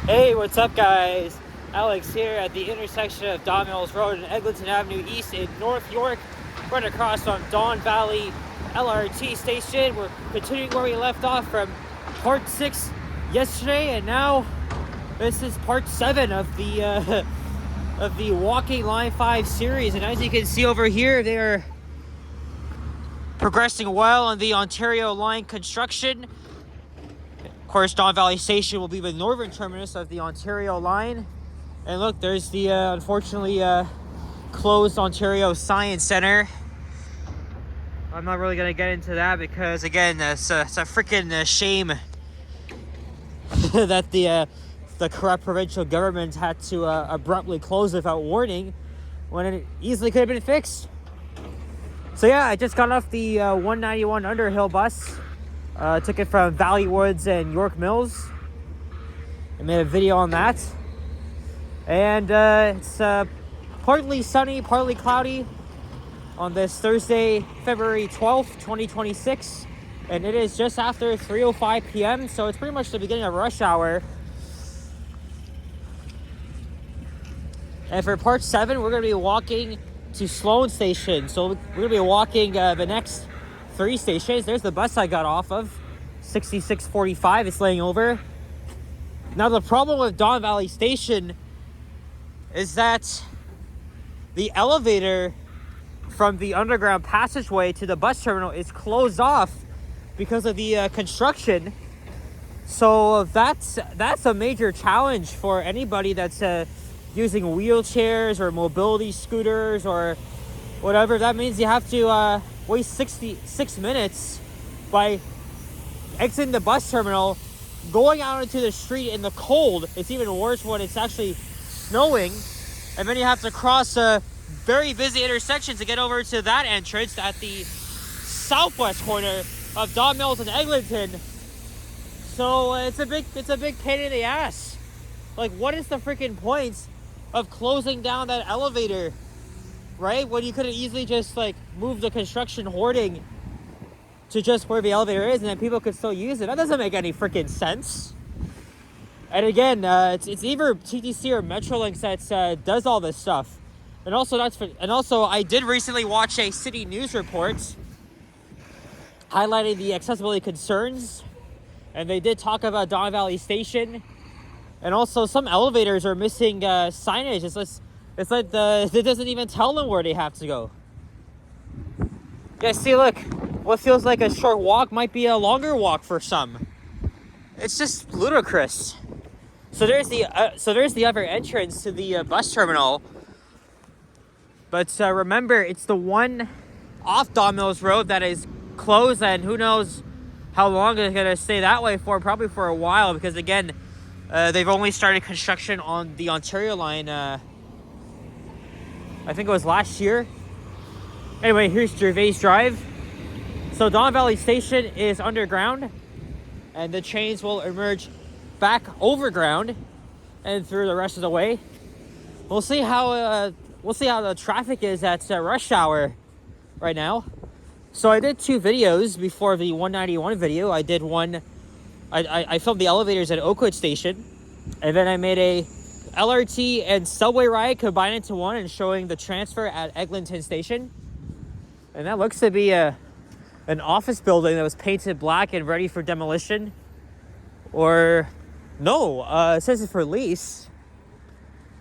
Hey, what's up, guys? Alex here at the intersection of Don Mills Road and Eglinton Avenue East in North York, right across from Don Valley LRT station. We're continuing where we left off from part 6 yesterday, and now this is part 7 of the Walking Line 5 series. And as you can see over here, they're progressing well on the Ontario Line construction. Of course, Don Valley Station will be the northern terminus of the Ontario Line. And look, there's the unfortunately closed Ontario Science Centre. I'm not really going to get into that because, again, it's a freaking shame that the corrupt provincial government had to abruptly close without warning when it easily could have been fixed. So yeah, I just got off the 191 Underhill bus. Took it from Valley Woods and York Mills. I made a video on that. And it's partly sunny, partly cloudy on this Thursday, February 12th, 2026. And it is just after 3:05 p.m. So it's pretty much the beginning of rush hour. And for part 7, we're going to be walking to Sloane Station. So we're going to be walking the next 3 stations. There's the bus I got off of, 6645. It's laying over. Now the problem with Don Valley Station is that the elevator from the underground passageway to the bus terminal is closed off because of the construction. So that's a major challenge for anybody that's using wheelchairs or mobility scooters or whatever. That means you have to waste 66 minutes by exiting the bus terminal, going out into the street in the cold. It's even worse when it's actually snowing, and then you have to cross a very busy intersection to get over to that entrance at the southwest corner of Don Mills and Eglinton. So it's a big pain in the ass. Like, what is the freaking point of closing down that elevator, right? When you could have easily just like move the construction hoarding to just where the elevator is, and then people could still use it. That doesn't make any freaking sense. And again, it's either TTC or Metrolinx that does all this stuff. And also I did recently watch a city news report highlighting the accessibility concerns, and they did talk about Don Valley Station. And also, some elevators are missing signage. It's like it doesn't even tell them where they have to go. Yeah, see, look, what feels like a short walk might be a longer walk for some. It's just ludicrous. So there's the other entrance to the bus terminal. But remember, it's the one off Don Mills Road that is closed, and who knows how long it's gonna stay that way for. Probably for a while, because again, they've only started construction on the Ontario line, I think it was last year. Anyway, here's Gervais Drive. So Don Valley Station is underground, and the trains will emerge back overground and through the rest of the way. We'll see how the traffic is at rush hour right now. So I did 2 videos before the 191 video. I did one. I filmed the elevators at Oakwood Station, and then I made a LRT and subway ride combined into one and showing the transfer at Eglinton Station. And that looks to be an office building that was painted black and ready for demolition. Or no, it says it's for lease.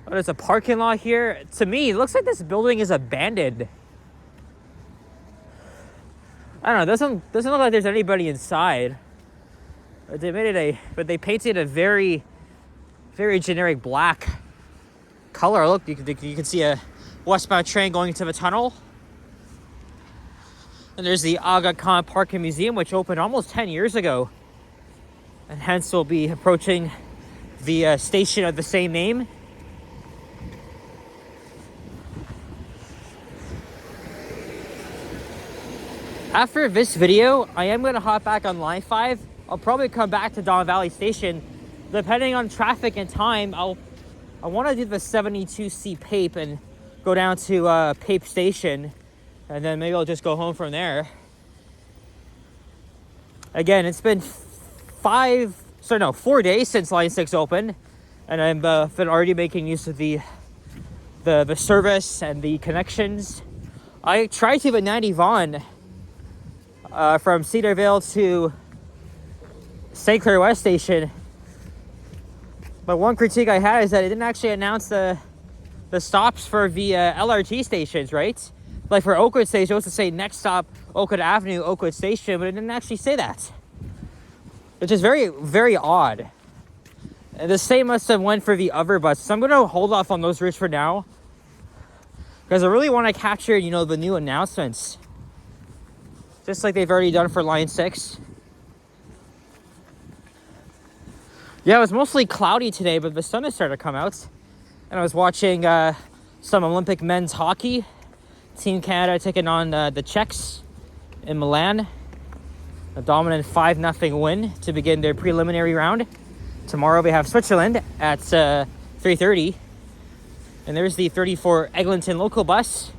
Oh, there's a parking lot here. To me, it looks like this building is abandoned. I don't know, doesn't look like there's anybody inside. But they painted a very, very generic black color. Look, you can see a westbound train going into the tunnel. And there's the Aga Khan Park and Museum, which opened almost 10 years ago. And hence we'll be approaching the station of the same name. After this video, I am going to hop back on Line 5. I'll probably come back to Don Valley Station. Depending on traffic and time, I want to do the 72C Pape and go down to Pape Station. And then maybe I'll just go home from there. Again, it's been 4 days since Line 6 opened. and I've been already making use of the service and the connections. I tried to the 90 Vaughan from Cedarville to St. Clair West Station, but one critique I had is that it didn't actually announce the stops for the LRT stations, right? Like for Oakwood Station, it was to say next stop Oakwood Avenue, Oakwood Station, but it didn't actually say that, which is very, very odd. And the same must have went for the other buses. So I'm going to hold off on those routes for now, because I really want to capture, you know, the new announcements, just like they've already done for Line 6. Yeah, it was mostly cloudy today, but the sun has started to come out. And I was watching some Olympic men's hockey. Team Canada taking on the Czechs in Milan. A dominant 5-0 win to begin their preliminary round. Tomorrow we have Switzerland at 3:30. And there's the 34 Eglinton local bus.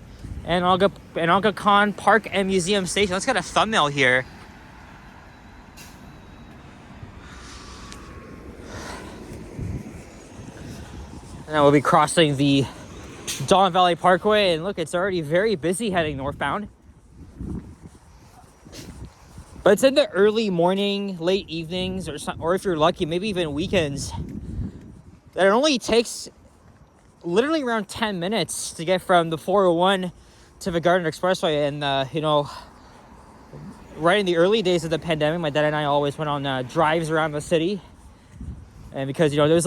And Aga Khan Park and Museum Station. Let's get a thumbnail here. And then we'll be crossing the Don Valley Parkway, and look, it's already very busy heading northbound. But it's in the early morning, late evenings, or if you're lucky, maybe even weekends, that it only takes literally around 10 minutes to get from the 401 to the Garden Expressway. And, you know, right in the early days of the pandemic, my dad and I always went on drives around the city. And because, you know, there was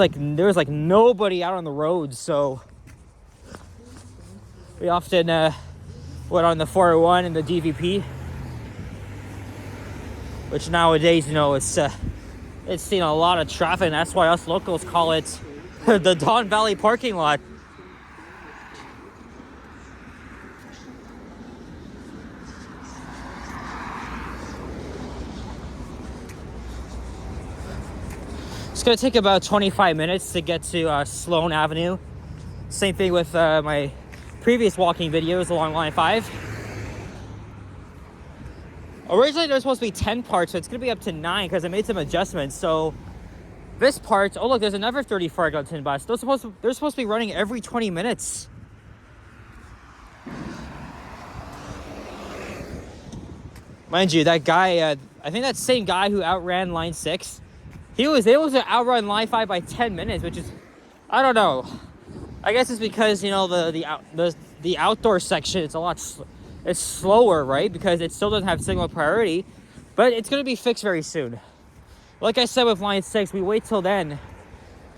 like nobody out on the roads, so we often went on the 401 and the DVP, which nowadays, you know, it's seen a lot of traffic, and that's why us locals call it the Don Valley parking lot. It's going to take about 25 minutes to get to Sloane Avenue. Same thing with my previous walking videos along Line 5. Originally there was supposed to be 10 parts, so it's going to be up to 9 because I made some adjustments. So this part, oh look, there's another 34 Eglinton bus. They're supposed to be running every 20 minutes. Mind you, that guy, I think that same guy who outran Line 6, he was able to outrun Line 5 by 10 minutes, which is, I don't know. I guess it's because, you know, the outdoor section, it's slower, right? Because it still doesn't have signal priority, but it's going to be fixed very soon. Like I said with Line 6, we wait till then,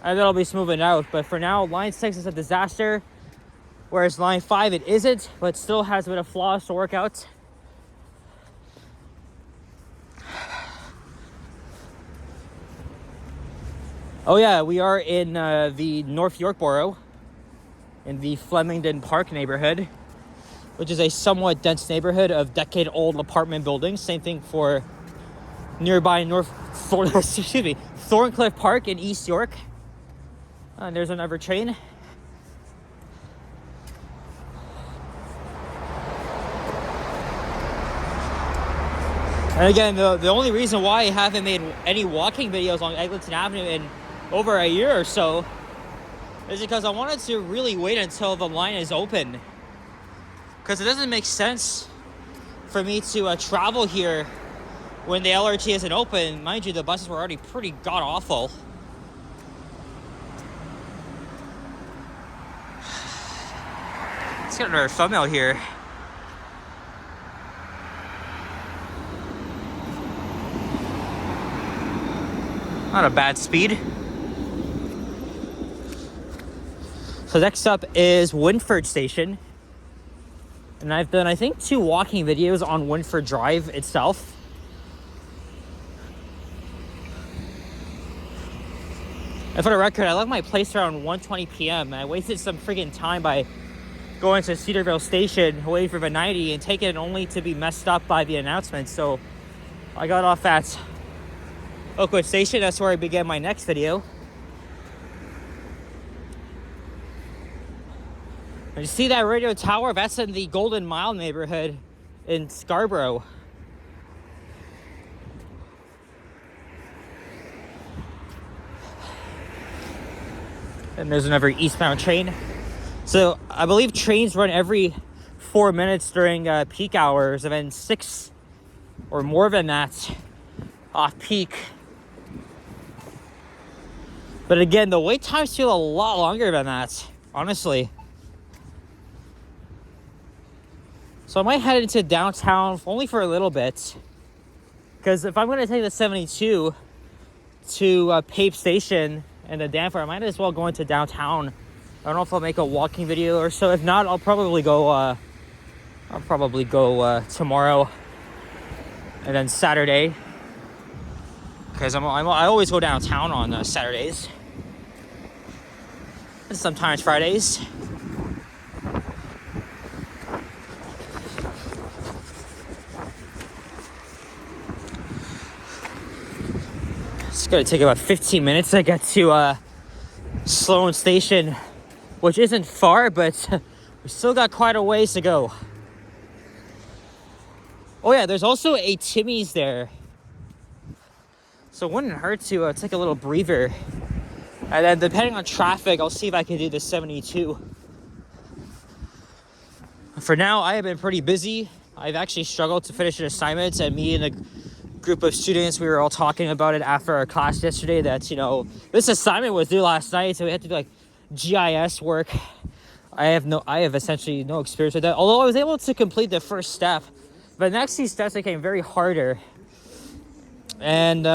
and then it'll be smoothing out. But for now, Line 6 is a disaster, whereas Line 5, it isn't, but still has a bit of flaws to work out. Oh yeah, we are in the North York Borough, in the Flemington Park neighborhood, which is a somewhat dense neighborhood of decade-old apartment buildings. Same thing for nearby Thorncliffe Park in East York. And there's another train. And again, the only reason why I haven't made any walking videos on Eglinton Avenue in over a year or so is because I wanted to really wait until the line is open. Because it doesn't make sense for me to travel here when the LRT isn't open. Mind you, the buses were already pretty god-awful. Let's get another thumbnail here. Not a bad speed. So next up is Winford Station. And I've done, I think, 2 walking videos on Winford Drive itself. And for the record, I left my place around 1:20 p.m. and I wasted some friggin' time by going to Cedarville Station, waiting for the 90, and taking it only to be messed up by the announcement. So I got off at Oakwood Station. That's where I began my next video. And you see that radio tower? That's in the Golden Mile neighborhood in Scarborough. And there's another eastbound train. So I believe trains run every 4 minutes during peak hours, and then 6 or more than that off peak. But again, the wait times feel a lot longer than that, honestly. So I might head into downtown only for a little bit, because if I'm going to take the 72 to Pape Station and the Danforth, I might as well go into downtown. I don't know if I'll make a walking video or so. If not, I'll probably go tomorrow and then Saturday, because I always go downtown on Saturdays and sometimes Fridays. It's gonna take about 15 minutes to get to Sloane Station, which isn't far, but we still got quite a ways to go. Oh yeah, there's also a Timmy's there, so it wouldn't hurt to take a little breather. And then depending on traffic, I'll see if I can do the 72. For now, I have been pretty busy. I've actually struggled to finish an assignment, and me and a group of students, we were all talking about it after our class yesterday, that, you know, this assignment was due last night, so we had to do like GIS work. I have essentially no experience with that, although I was able to complete the first step. The next two steps became very harder. And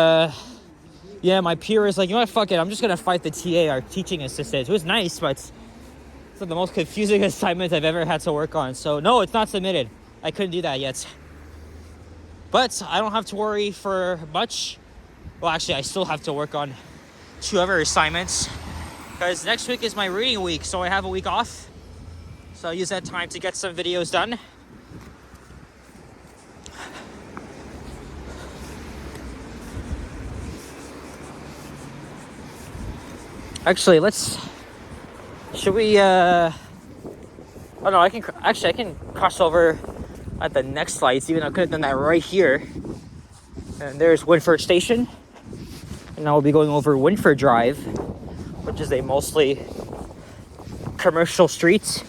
yeah, my peer was like, you know what, fuck it, I'm just gonna fight the TA, our teaching assistant. It was nice, but it's the most confusing assignment I've ever had to work on. So no, it's not submitted. I couldn't do that yet. But I don't have to worry for much. Well, actually, I still have to work on 2 other assignments, because next week is my reading week, so I have a week off. So I'll use that time to get some videos done. Actually, should we, oh no, I can cross over at the next lights, even though I could have done that right here. And there's Winford Station. And now we'll be going over Winford Drive, which is a mostly commercial street.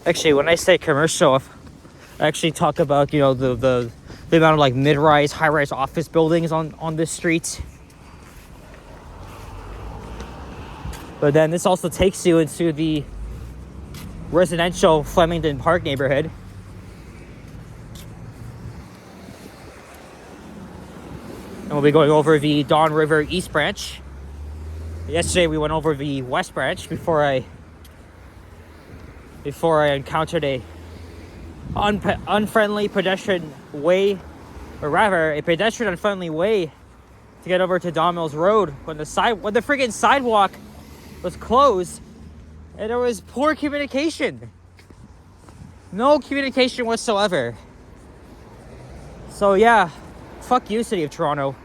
Actually, when I say commercial, I actually talk about, you know, the amount of like mid-rise, high-rise office buildings on this street. But then this also takes you into the residential Flemington Park neighborhood. And we'll be going over the Don River East Branch. Yesterday we went over the West Branch before I encountered a unfriendly pedestrian way, or rather a pedestrian unfriendly way to get over to Don Mills Road when the friggin' sidewalk was closed, and there was poor communication. No communication whatsoever. So yeah, fuck you, City of Toronto.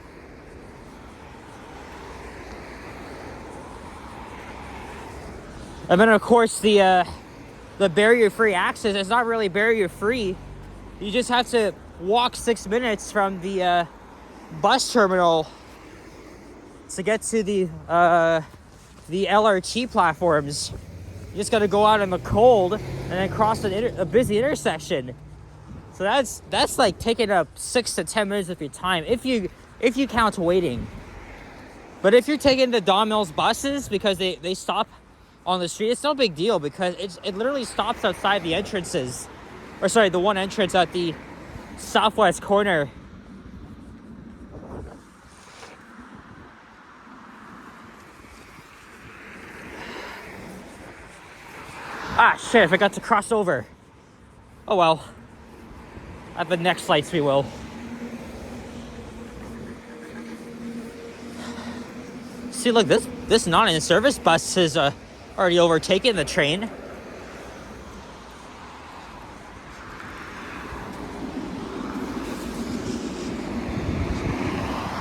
And then of course the barrier-free access is not really barrier-free. You just have to walk 6 minutes from the bus terminal to get to the LRT platforms. You just got to go out in the cold and then cross a busy intersection. So that's like taking up 6 to 10 minutes of your time if you count waiting. But if you're taking the Don Mills buses, because they stop on the street, it's no big deal, because it literally stops outside the entrances. Or sorry, the one entrance at the southwest corner. Ah, shit, I forgot to cross over. Oh well. At the next lights we will. See, look, this non-in-service bus has already overtaken the train.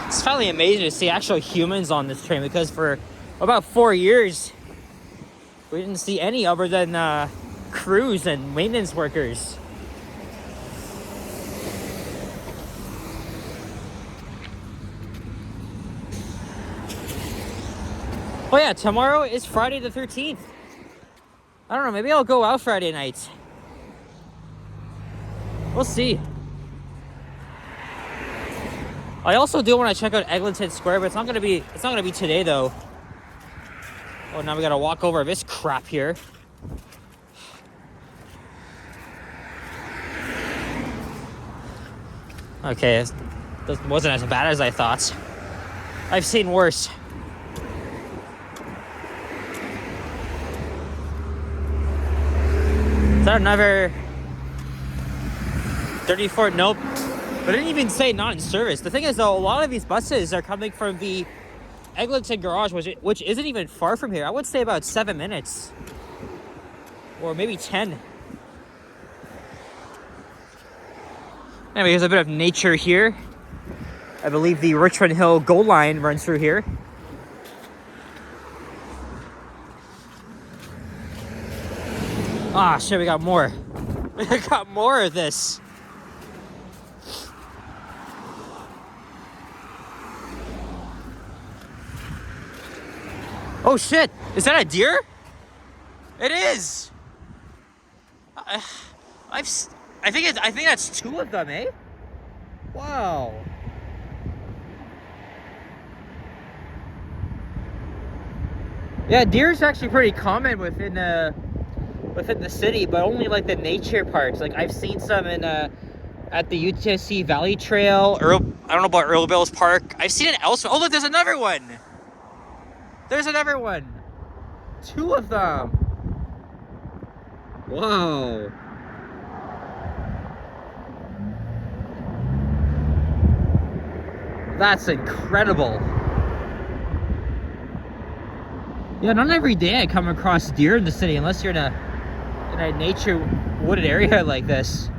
It's finally amazing to see actual humans on this train, because for about 4 years we didn't see any other than crews and maintenance workers. Oh yeah, tomorrow is Friday the 13th. I don't know, maybe I'll go out Friday night. We'll see. I also do want to check out Eglinton Square, but it's not gonna be today though. Oh, now we gotta walk over this crap here. Okay, this wasn't as bad as I thought. I've seen worse. Is that another 34? Nope. But I didn't even say not in service. The thing is though, a lot of these buses are coming from the Eglinton garage, which isn't even far from here. I would say about 7 minutes. Or maybe 10. Anyway, there's a bit of nature here. I believe the Richmond Hill Gold Line runs through here. Ah, shit, we got more. We got more of this. Oh shit, is that a deer? It is. I think that's 2 of them, eh? Wow. Yeah, deer's actually pretty common within the city, but only like the nature parks. Like I've seen some in at the UTSC Valley Trail. I don't know about Earl Bills Park. I've seen it elsewhere. Oh look, there's another one. There's another one. 2 of them. Wow. That's incredible. Yeah, not every day I come across deer in the city unless you're in a nature wooded area like this.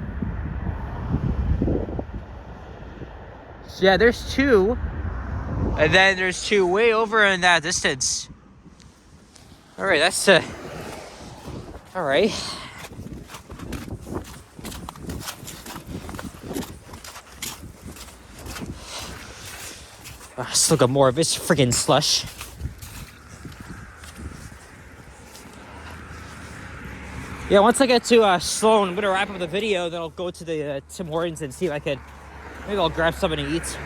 So yeah, there's 2. And then there's 2 way over in that distance. All right, that's all right. Still got more of this friggin' slush. Yeah, once I get to Sloane, I'm gonna wrap up the video. Then I'll go to the Tim Hortons and see if I could. Maybe I'll grab something to eat.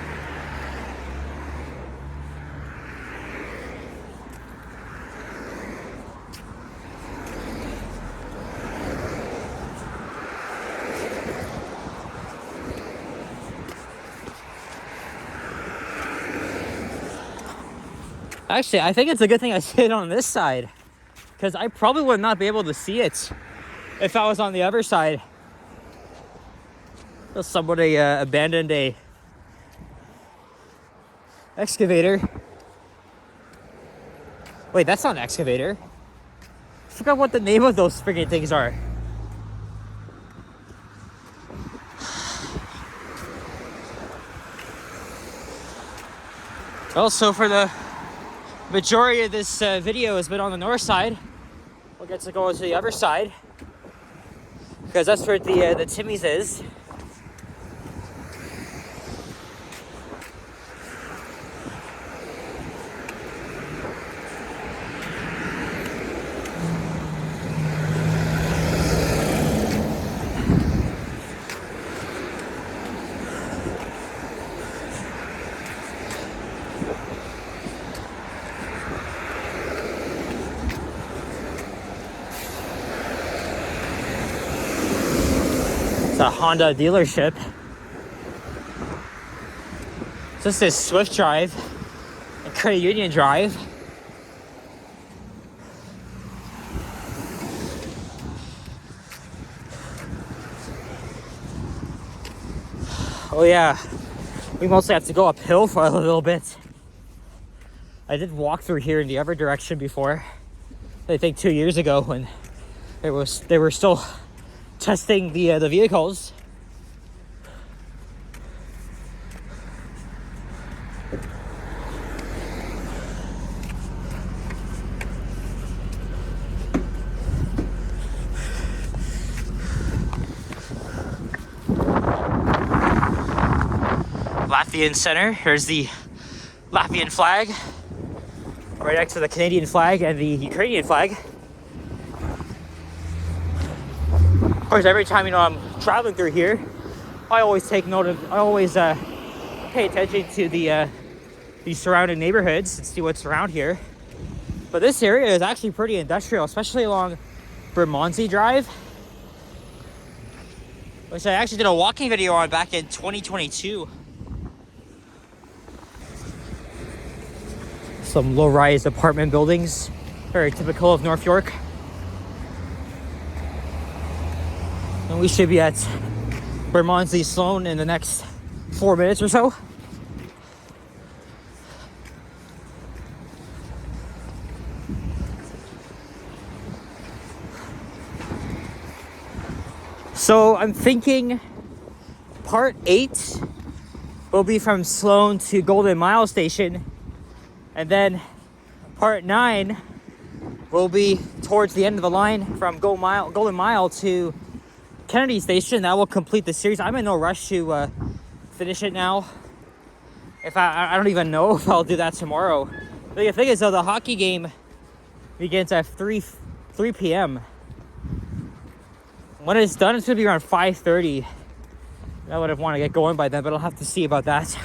Actually, I think it's a good thing I sit on this side, because I probably would not be able to see it if I was on the other side. Somebody abandoned a excavator. Wait, that's not an excavator. I forgot what the name of those friggin' things are. Also, for the majority of this video has been on the north side. We'll get to go to the other side, because that's where the Timmy's is. It's a Honda dealership. This is Swift Drive and Credit Union Drive. Oh yeah, we mostly have to go uphill for a little bit. I did walk through here in the other direction before. I think 2 years ago when they were still testing the vehicles. Latvian Center. Here's the Latvian flag. right next to the Canadian flag and the Ukrainian flag. Of course, every time, you know, I'm traveling through here, I always take note of, I always pay attention to the surrounding neighborhoods and see what's around here. But this area is actually pretty industrial, especially along Bermondsey Drive, which I actually did a walking video on back in 2022. Some low-rise apartment buildings, very typical of North York. And we should be at Bermondsey Sloane in the next 4 minutes or so. So I'm thinking part 8 will be from Sloane to Golden Mile Station, and then part 9 will be towards the end of the line from Golden Mile to Kennedy Station. That will complete the series. I'm in no rush to finish it now. If I don't even know if I'll do that tomorrow. The thing is, though, the hockey game begins at 3 p.m. When it's done, it's gonna be around 5:30. I would have wanted to get going by then, but I'll have to see about that.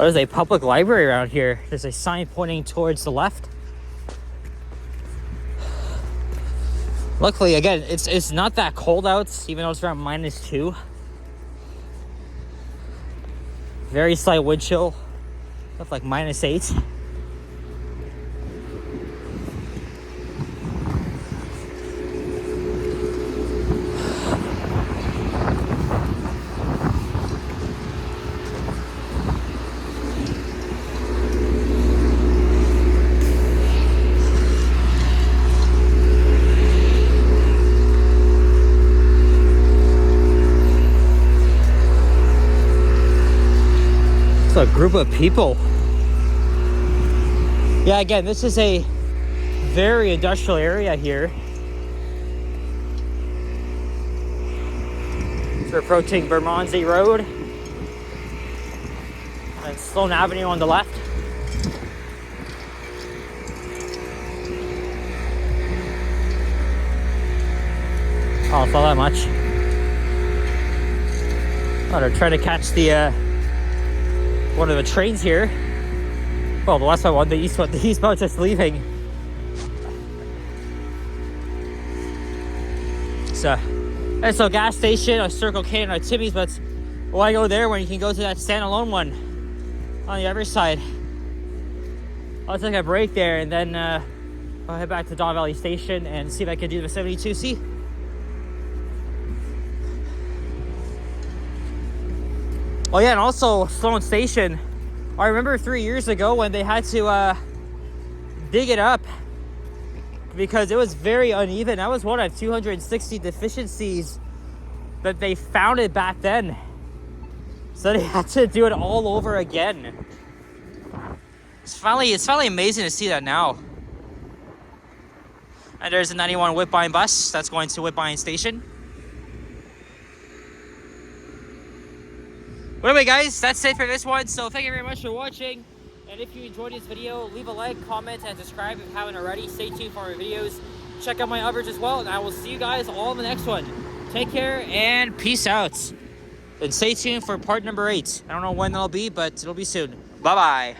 Oh, there's a public library around here. There's a sign pointing towards the left. Luckily, again, it's not that cold out, even though it's around -2. Very slight wind chill. That's like -8. A group of people. Yeah, again, this is a very industrial area here. So we're approaching Bermondsey Road and Sloane Avenue on the left. Oh, it's not that much. Oh, they're trying to catch the one of the trains here. Well, the west one, the east one, the eastbound just leaving. So gas station, a Circle K and a Timmy's, but why go there when you can go to that standalone one on the other side? I'll take a break there and then I'll head back to Don Valley Station and see if I can do the 72C. Oh yeah, and also Sloane Station. I remember 3 years ago when they had to dig it up because it was very uneven. That was one of 260 deficiencies that they found it back then. So they had to do it all over again. It's finally amazing to see that now. And there's a 91 Whitbine bus that's going to Whitbine Station. But anyway, guys, that's it for this one. So thank you very much for watching. And if you enjoyed this video, leave a like, comment, and subscribe if you haven't already. Stay tuned for our videos. Check out my others as well. And I will see you guys all in the next one. Take care and peace out. And stay tuned for part number 8. I don't know when that'll be, but it'll be soon. Bye-bye.